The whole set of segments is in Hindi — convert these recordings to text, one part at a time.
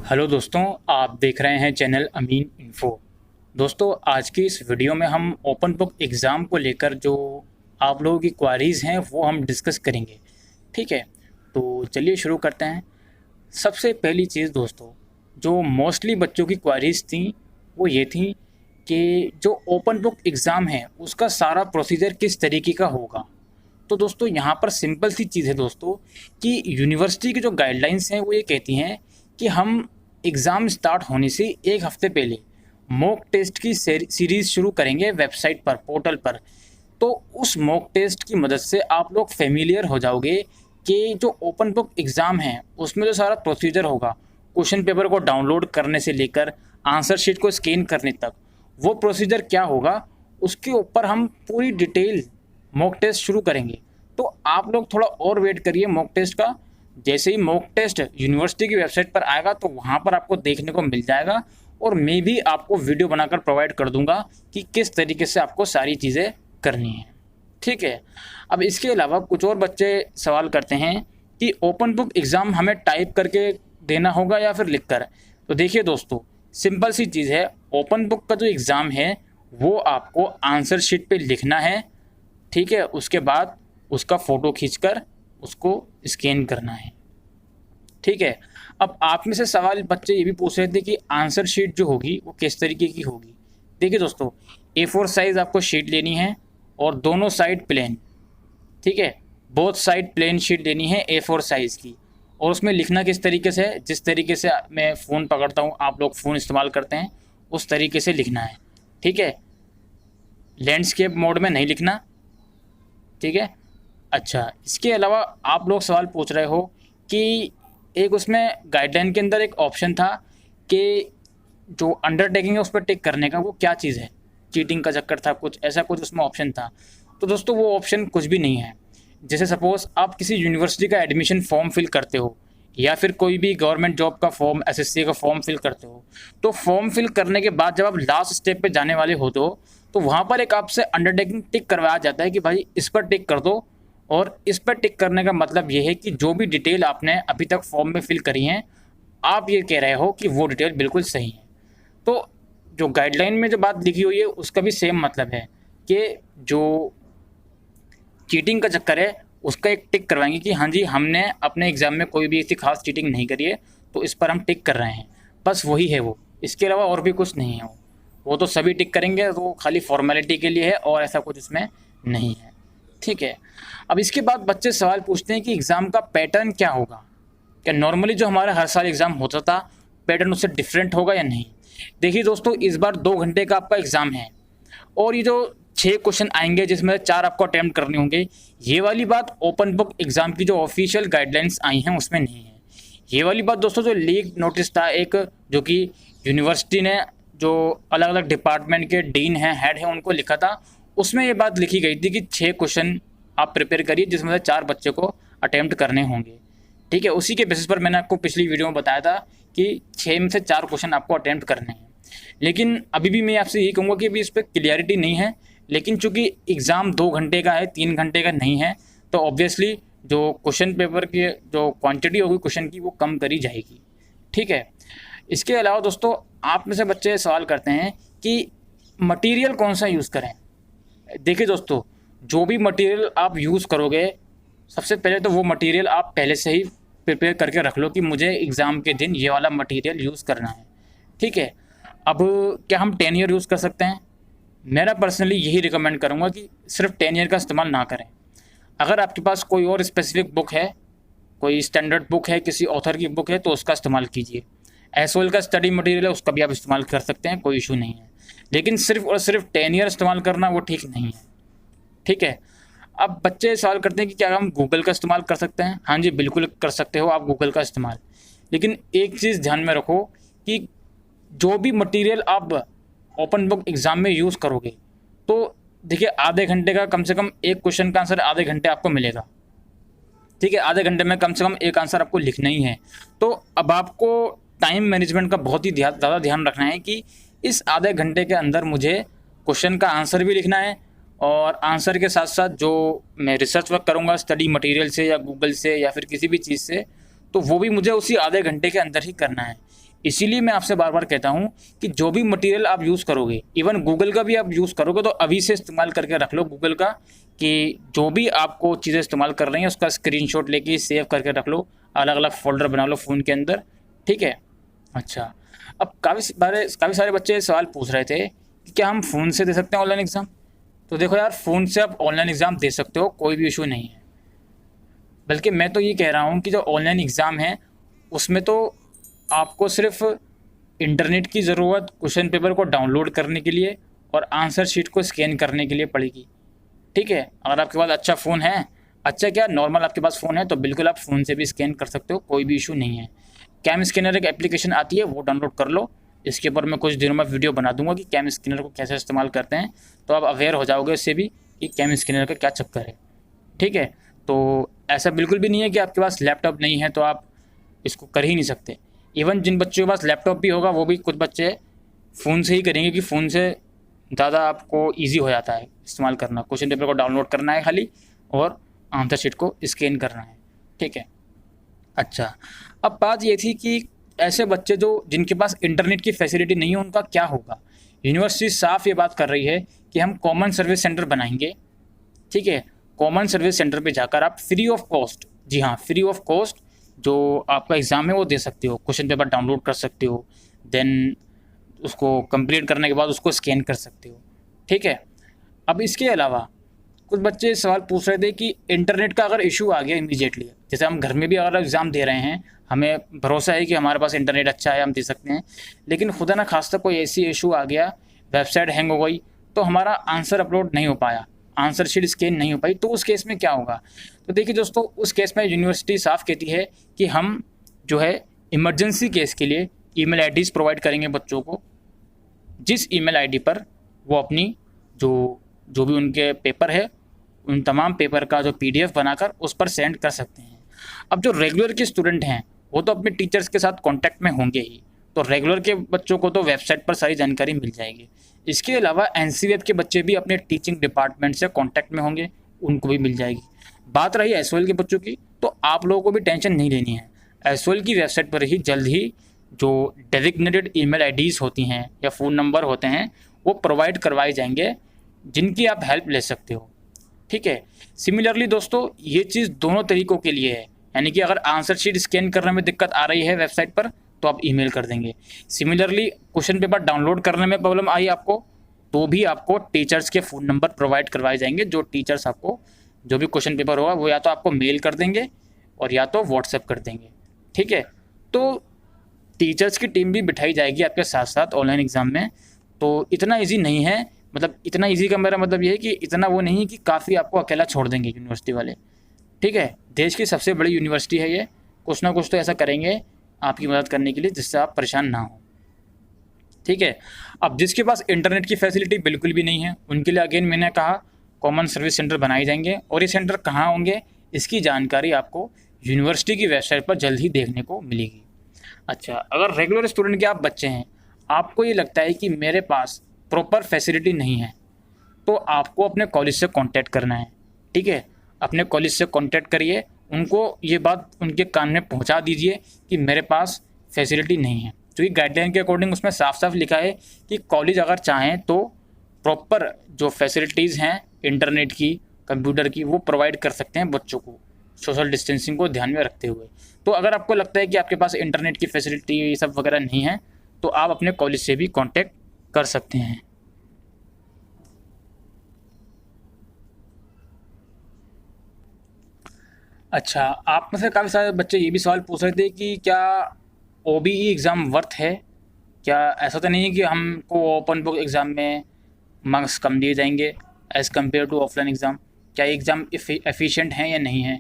हेलो दोस्तों, आप देख रहे हैं चैनल अमीन इन्फो। दोस्तों, आज की इस वीडियो में हम ओपन बुक एग्ज़ाम को लेकर जो आप लोगों की क्वारीज़ हैं वो हम डिस्कस करेंगे। ठीक है, तो चलिए शुरू करते हैं। सबसे पहली चीज़ दोस्तों, जो मोस्टली बच्चों की क्वारीज़ थी वो ये थी कि जो ओपन बुक एग्ज़ाम है उसका सारा प्रोसीजर किस तरीके का होगा। तो दोस्तों, यहाँ पर सिंपल सी चीज़ है दोस्तों कि यूनिवर्सिटी की जो गाइडलाइंस हैं वो ये कहती हैं कि हम एग्ज़ाम स्टार्ट होने से एक हफ़्ते पहले मॉक टेस्ट की सीरीज़ शुरू करेंगे वेबसाइट पर, पोर्टल पर। तो उस मॉक टेस्ट की मदद से आप लोग फेमिलियर हो जाओगे कि जो ओपन बुक एग्ज़ाम है उसमें जो सारा प्रोसीजर होगा, क्वेश्चन पेपर को डाउनलोड करने से लेकर आंसर शीट को स्कैन करने तक, वो प्रोसीजर क्या होगा उसके ऊपर हम पूरी डिटेल मॉक टेस्ट शुरू करेंगे। तो आप लोग थोड़ा और वेट करिए मॉक टेस्ट का। जैसे ही मॉक टेस्ट यूनिवर्सिटी की वेबसाइट पर आएगा तो वहाँ पर आपको देखने को मिल जाएगा, और मैं भी आपको वीडियो बनाकर प्रोवाइड कर दूंगा कि किस तरीके से आपको सारी चीज़ें करनी है। ठीक है, अब इसके अलावा कुछ और बच्चे सवाल करते हैं कि ओपन बुक एग्ज़ाम हमें टाइप करके देना होगा या फिर लिख कर। तो देखिए दोस्तों, सिंपल सी चीज़ है, ओपन बुक का जो एग्ज़ाम है वो आपको आंसर शीट पे लिखना है। ठीक है, उसके बाद उसका फ़ोटो खींचकर उसको स्कैन करना है। ठीक है, अब आप में से सवाल बच्चे ये भी पूछ रहे थे कि आंसर शीट जो होगी वो किस तरीके की होगी। देखिए दोस्तों, A4 साइज़ आपको शीट लेनी है और दोनों साइड प्लेन। ठीक है, बोथ साइड प्लेन शीट लेनी है A4 साइज़ की, और उसमें लिखना किस तरीके से है, जिस तरीके से मैं फ़ोन पकड़ता हूँ, आप लोग फ़ोन इस्तेमाल करते हैं, उस तरीके से लिखना है। ठीक है, लैंडस्केप मोड में नहीं लिखना। ठीक है, अच्छा, इसके अलावा आप लोग सवाल पूछ रहे हो कि एक उसमें गाइडलाइन के अंदर एक ऑप्शन था कि जो अंडरटेकिंग है उस पर टिक करने का, वो क्या चीज़ है, चीटिंग का चक्कर था, कुछ ऐसा कुछ उसमें ऑप्शन था। तो दोस्तों, वो ऑप्शन कुछ भी नहीं है। जैसे सपोज़ आप किसी यूनिवर्सिटी का एडमिशन फॉर्म फिल करते हो या फिर कोई भी गवर्नमेंट जॉब का फॉर्म, एसएससी का फॉर्म फिल करते हो, तो फॉर्म फिल करने के बाद जब आप लास्ट स्टेप पे जाने वाले होते हो तो वहाँ पर एक आपसे अंडरटेकिंग टिक करवाया जाता है कि भाई इस पर टिक कर दो। और इस पर टिक करने का मतलब ये है कि जो भी डिटेल आपने अभी तक फॉर्म में फिल करी हैं, आप ये कह रहे हो कि वो डिटेल बिल्कुल सही है। तो जो गाइडलाइन में जो बात लिखी हुई है उसका भी सेम मतलब है कि जो चीटिंग का चक्कर है उसका एक टिक करवाएंगे कि हाँ जी, हमने अपने एग्ज़ाम में कोई भी ऐसी खास चीटिंग नहीं करी है, तो इस पर हम टिक कर रहे हैं। बस वही है वो, इसके अलावा और भी कुछ नहीं है। वो तो सभी टिक करेंगे, तो खाली फॉर्मेलिटी के लिए है और ऐसा कुछ इसमें नहीं है। ठीक है, अब इसके बाद बच्चे सवाल पूछते हैं कि एग्ज़ाम का पैटर्न क्या होगा, क्या नॉर्मली जो हमारा हर साल एग्ज़ाम होता था पैटर्न उससे डिफरेंट होगा या नहीं। देखिए दोस्तों, इस बार 2 घंटे का आपका एग्ज़ाम है और ये जो 6 क्वेश्चन आएंगे जिसमें 4 आपको अटैम्प्ट करने होंगे, ये वाली बात ओपन बुक एग्ज़ाम की जो ऑफिशियल गाइडलाइंस आई हैं उसमें नहीं है। ये वाली बात दोस्तों जो लीक नोटिस था एक, जो कि यूनिवर्सिटी ने जो अलग अलग डिपार्टमेंट के डीन हैं, हेड हैं, उनको लिखा था, उसमें ये बात लिखी गई थी कि 6 क्वेश्चन आप प्रिपेयर करिए जिसमें से 4 बच्चे को अटैम्प्ट करने होंगे। ठीक है, उसी के बेसिस पर मैंने आपको पिछली वीडियो में बताया था कि 6 में से 4 क्वेश्चन आपको अटैम्प्ट करने हैं। लेकिन अभी भी मैं आपसे यही कहूँगा कि अभी इस पर क्लियरिटी नहीं है। लेकिन चूंकि एग्ज़ाम 2 घंटे का है, 3 घंटे का नहीं है, तो ऑब्वियसली जो क्वेश्चन पेपर की जो क्वांटिटी होगी क्वेश्चन की वो कम करी जाएगी। ठीक है, इसके अलावा दोस्तों आप में से बच्चे सवाल करते हैं कि मटेरियल कौन सा यूज़ करें। देखिए दोस्तों, जो भी मटेरियल आप यूज़ करोगे, सबसे पहले तो वो मटेरियल आप पहले से ही प्रिपेयर करके रख लो कि मुझे एग्ज़ाम के दिन ये वाला मटेरियल यूज़ करना है। ठीक है, अब क्या हम 10 ईयर यूज़ कर सकते हैं? मेरा पर्सनली यही रिकमेंड करूँगा कि सिर्फ 10 ईयर का इस्तेमाल ना करें। अगर आपके पास कोई और स्पेसिफिक बुक है, कोई स्टैंडर्ड बुक है, किसी ऑथर की बुक है, तो उसका इस्तेमाल कीजिए। एसओएल का स्टडी मटेरियल है, उसका भी आप इस्तेमाल कर सकते हैं, कोई इशू नहीं है। लेकिन सिर्फ और सिर्फ 10 ईयर इस्तेमाल करना वो ठीक नहीं है। ठीक है, अब बच्चे सवाल करते हैं कि क्या हम गूगल का इस्तेमाल कर सकते हैं। हाँ जी, बिल्कुल कर सकते हो आप गूगल का इस्तेमाल। लेकिन एक चीज़ ध्यान में रखो कि जो भी मटेरियल आप ओपन बुक एग्ज़ाम में यूज़ करोगे, तो देखिए आधे घंटे का कम से कम एक क्वेश्चन का आंसर आधे घंटे आपको मिलेगा। ठीक है, आधे घंटे में कम से कम एक आंसर आपको लिखना ही है। तो अब आपको टाइम मैनेजमेंट का बहुत ही ज़्यादा ध्यान रखना है कि इस आधे घंटे के अंदर मुझे क्वेश्चन का आंसर भी लिखना है, और आंसर के साथ साथ जो मैं रिसर्च वर्क करूँगा स्टडी मटेरियल से या गूगल से या फिर किसी भी चीज़ से, तो वो भी मुझे उसी आधे घंटे के अंदर ही करना है। इसीलिए मैं आपसे बार बार कहता हूँ कि जो भी मटेरियल आप यूज़ करोगे, इवन गूगल का भी आप यूज़ करोगे, तो अभी से इस्तेमाल करके रख लो गूगल का, कि जो भी आपको चीज़ें इस्तेमाल कर रही हैं उसका स्क्रीनशॉट लेके सेव करके रख लो, अलग अलग फोल्डर बना लो फ़ोन के अंदर, ठीक है। अच्छा, अब काफ़ी सारे बच्चे सवाल पूछ रहे थे कि क्या हम फ़ोन से दे सकते हैं ऑनलाइन एग्ज़ाम। तो देखो यार, फ़ोन से आप ऑनलाइन एग्ज़ाम दे सकते हो, कोई भी इशू नहीं है। बल्कि मैं तो ये कह रहा हूँ कि जो ऑनलाइन एग्ज़ाम है उसमें तो आपको सिर्फ इंटरनेट की ज़रूरत क्वेश्चन पेपर को डाउनलोड करने के लिए और आंसर शीट को स्कैन करने के लिए पड़ेगी, ठीक है। अगर आपके पास अच्छा फ़ोन है, अच्छा क्या नॉर्मल आपके पास फ़ोन है, तो बिल्कुल आप फ़ोन से भी स्कैन कर सकते हो, कोई भी इशू नहीं है। कैम स्कैनर एक एप्लीकेशन आती है, वो डाउनलोड कर लो। इसके ऊपर मैं कुछ दिनों में वीडियो बना दूंगा कि कैम स्कैनर को कैसे इस्तेमाल करते हैं, तो आप अवेयर हो जाओगे इससे भी कि कैम स्कैनर का क्या चक्कर है, ठीक है। तो ऐसा बिल्कुल भी नहीं है कि आपके पास लैपटॉप नहीं है तो आप इसको कर ही नहीं सकते। इवन जिन बच्चों के पास लैपटॉप भी होगा वो भी कुछ बच्चे फ़ोन से ही करेंगे, कि फ़ोन से ज़्यादा आपको ईजी हो जाता है इस्तेमाल करना। क्वेश्चन पेपर को डाउनलोड करना है खाली और आंसर शीट को स्कैन करना है, ठीक है। अच्छा, अब बात ये थी कि ऐसे बच्चे जिनके पास इंटरनेट की फैसिलिटी नहीं है उनका क्या होगा। यूनिवर्सिटी साफ ये बात कर रही है कि हम कॉमन सर्विस सेंटर बनाएंगे, ठीक है। कॉमन सर्विस सेंटर पे जाकर आप फ्री ऑफ कॉस्ट, जी हाँ फ्री ऑफ कॉस्ट, जो आपका एग्ज़ाम है वो दे सकते हो, क्वेश्चन पेपर डाउनलोड कर सकते हो, देन उसको कंप्लीट करने के बाद उसको स्कैन कर सकते हो, ठीक है। अब इसके अलावा कुछ बच्चे सवाल पूछ रहे थे कि इंटरनेट का अगर इशू आ गया इमीडिएटली, जैसे हम घर में भी अगर एग्ज़ाम दे रहे हैं, हमें भरोसा है कि हमारे पास इंटरनेट अच्छा है, हम दे सकते हैं, लेकिन खुदा ना खास्ता कोई ऐसी इशू आ गया, वेबसाइट हैंग हो गई, तो हमारा आंसर अपलोड नहीं हो पाया, आंसर शीट स्कैन नहीं हो पाई, तो उस केस में क्या होगा। तो देखिए दोस्तों, उस केस में यूनिवर्सिटी साफ कहती है कि हम जो है इमरजेंसी केस के लिए ईमेल आईडीज़ प्रोवाइड करेंगे बच्चों को, जिस ईमेल आईडी पर वो अपनी जो भी उनके पेपर है उन तमाम पेपर का जो पीडीएफ बनाकर उस पर सेंड कर सकते हैं। अब जो रेगुलर के स्टूडेंट हैं वो तो अपने टीचर्स के साथ कांटेक्ट में होंगे ही, तो रेगुलर के बच्चों को तो वेबसाइट पर सारी जानकारी मिल जाएगी। इसके अलावा एनसीवेब के बच्चे भी अपने टीचिंग डिपार्टमेंट से कांटेक्ट में होंगे, उनको भी मिल जाएगी। बात रही एसओएल के बच्चों की, तो आप लोगों को भी टेंशन नहीं लेनी है। एसओएल की वेबसाइट पर ही जल्द ही जो डेजिग्नेटेड ईमेल आईडीज़ होती हैं या फ़ोन नंबर होते हैं वो प्रोवाइड करवाए जाएंगे, जिनकी आप हेल्प ले सकते हो, ठीक है। सिमिलरली दोस्तों, ये चीज़ दोनों तरीक़ों के लिए है, यानी कि अगर आंसर शीट स्कैन करने में दिक्कत आ रही है वेबसाइट पर तो आप ईमेल कर देंगे। सिमिलरली क्वेश्चन पेपर डाउनलोड करने में प्रॉब्लम आई आपको, तो भी आपको टीचर्स के फ़ोन नंबर प्रोवाइड करवाए जाएंगे, जो टीचर्स आपको जो भी क्वेश्चन पेपर होगा वो या तो आपको मेल कर देंगे और या तो व्हाट्सएप कर देंगे, ठीक है। तो टीचर्स की टीम भी बिठाई जाएगी आपके साथ साथ ऑनलाइन एग्ज़ाम में। तो इतना ईजी नहीं है, मतलब इतना ईजी का मेरा मतलब ये है कि इतना वो नहीं है कि काफ़ी आपको अकेला छोड़ देंगे यूनिवर्सिटी वाले, ठीक है। देश की सबसे बड़ी यूनिवर्सिटी है ये, कुछ ना कुछ तो ऐसा करेंगे आपकी मदद करने के लिए जिससे आप परेशान ना हो, ठीक है। अब जिसके पास इंटरनेट की फैसिलिटी बिल्कुल भी नहीं है उनके लिए अगेन मैंने कहा कॉमन सर्विस सेंटर बनाए जाएंगे, और ये सेंटर कहाँ होंगे इसकी जानकारी आपको यूनिवर्सिटी की वेबसाइट पर जल्द ही देखने को मिलेगी। अच्छा, अगर रेगुलर स्टूडेंट के आप बच्चे हैं, आपको ये लगता है कि मेरे पास प्रॉपर फैसिलिटी नहीं है, तो आपको अपने कॉलेज से कांटेक्ट करना है, ठीक है। अपने कॉलेज से कांटेक्ट करिए, उनको ये बात उनके कान में पहुंचा दीजिए कि मेरे पास फैसिलिटी नहीं है, क्योंकि गाइडलाइन के अकॉर्डिंग उसमें साफ साफ लिखा है कि कॉलेज अगर चाहें तो प्रॉपर जो फैसिलिटीज़ हैं इंटरनेट की, कंप्यूटर की, वो प्रोवाइड कर सकते हैं बच्चों को, सोशल डिस्टेंसिंग को ध्यान में रखते हुए। तो अगर आपको लगता है कि आपके पास इंटरनेट की फैसिलिटी ये सब वगैरह नहीं है, तो आप अपने कॉलेज से भी कांटेक्ट कर सकते हैं। अच्छा, आप में से काफ़ी सारे बच्चे ये भी सवाल पूछ रहे थे कि क्या ओबीई एग्ज़ाम वर्थ है, क्या ऐसा तो नहीं है कि हमको ओपन बुक एग्ज़ाम में मार्क्स कम दिए जाएंगे as compare to offline exam, क्या ये एग्ज़ाम एफिशिएंट हैं या नहीं है।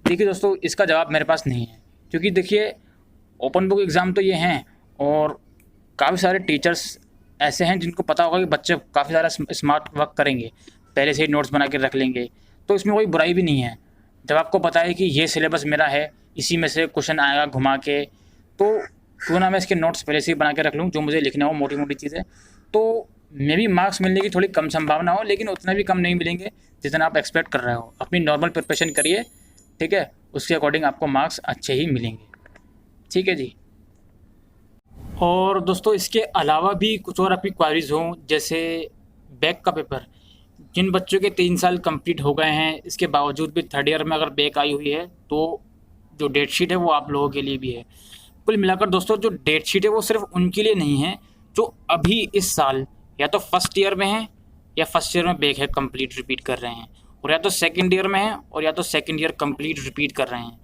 देखिए दोस्तों, इसका जवाब मेरे पास नहीं है, क्योंकि देखिए ओपन बुक एग्ज़ाम तो ये हैं, और काफ़ी सारे टीचर्स ऐसे हैं जिनको पता होगा कि बच्चे काफ़ी सारा स्मार्ट वर्क करेंगे, पहले से ही नोट्स बना के रख लेंगे, तो इसमें कोई बुराई भी नहीं है। जब आपको पता है कि ये सिलेबस मेरा है, इसी में से क्वेश्चन आएगा घुमा के, तो क्यों ना मैं इसके नोट्स पहले से ही बना के रख लूँ, जो मुझे लिखना हो मोटी मोटी चीज़ें, तो मे भी मार्क्स मिलने की थोड़ी कम संभावना हो, लेकिन उतना भी कम नहीं मिलेंगे जितना आप एक्सपेक्ट कर रहे हो। अपनी नॉर्मल प्रिपरेशन करिए, ठीक है, उसके अकॉर्डिंग आपको मार्क्स अच्छे ही मिलेंगे। ठीक है जी। और दोस्तों इसके अलावा भी कुछ और आपकी क्वारीज हों, जैसे बैक का पेपर, जिन बच्चों के 3 साल कंप्लीट हो गए हैं इसके बावजूद भी थर्ड ईयर में अगर बैक आई हुई है तो जो डेट शीट है वो आप लोगों के लिए भी है। कुल मिलाकर दोस्तों जो डेट शीट है वो सिर्फ उनके लिए नहीं है जो अभी इस साल या तो फर्स्ट ईयर में है या फर्स्ट ईयर में बैक है कंप्लीट रिपीट कर रहे हैं, और या तो सेकेंड ईयर में है और या तो सेकेंड ईयर कंप्लीट रिपीट कर रहे हैं।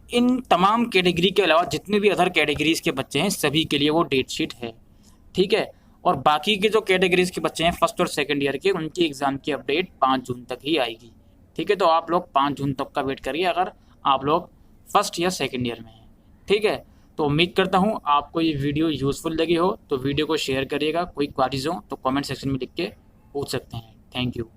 इन तमाम कैटेगरी के अलावा जितने भी अदर कैटेगरीज के बच्चे हैं सभी के लिए वो डेट शीट है। ठीक है, और बाकी के जो कैटेगरीज के बच्चे हैं फर्स्ट और सेकंड ईयर के, उनकी एग्ज़ाम की अपडेट 5 जून तक ही आएगी। ठीक है, तो आप लोग 5 जून तक का वेट करिए अगर आप लोग फर्स्ट या सेकंड ईयर में हैं। ठीक है, तो उम्मीद करता हूँ आपको ये वीडियो यूज़फुल लगी हो, तो वीडियो को शेयर करिएगा। कोई क्वारीज हो तो कमेंट सेक्शन में लिख के पूछ सकते हैं। Thank you.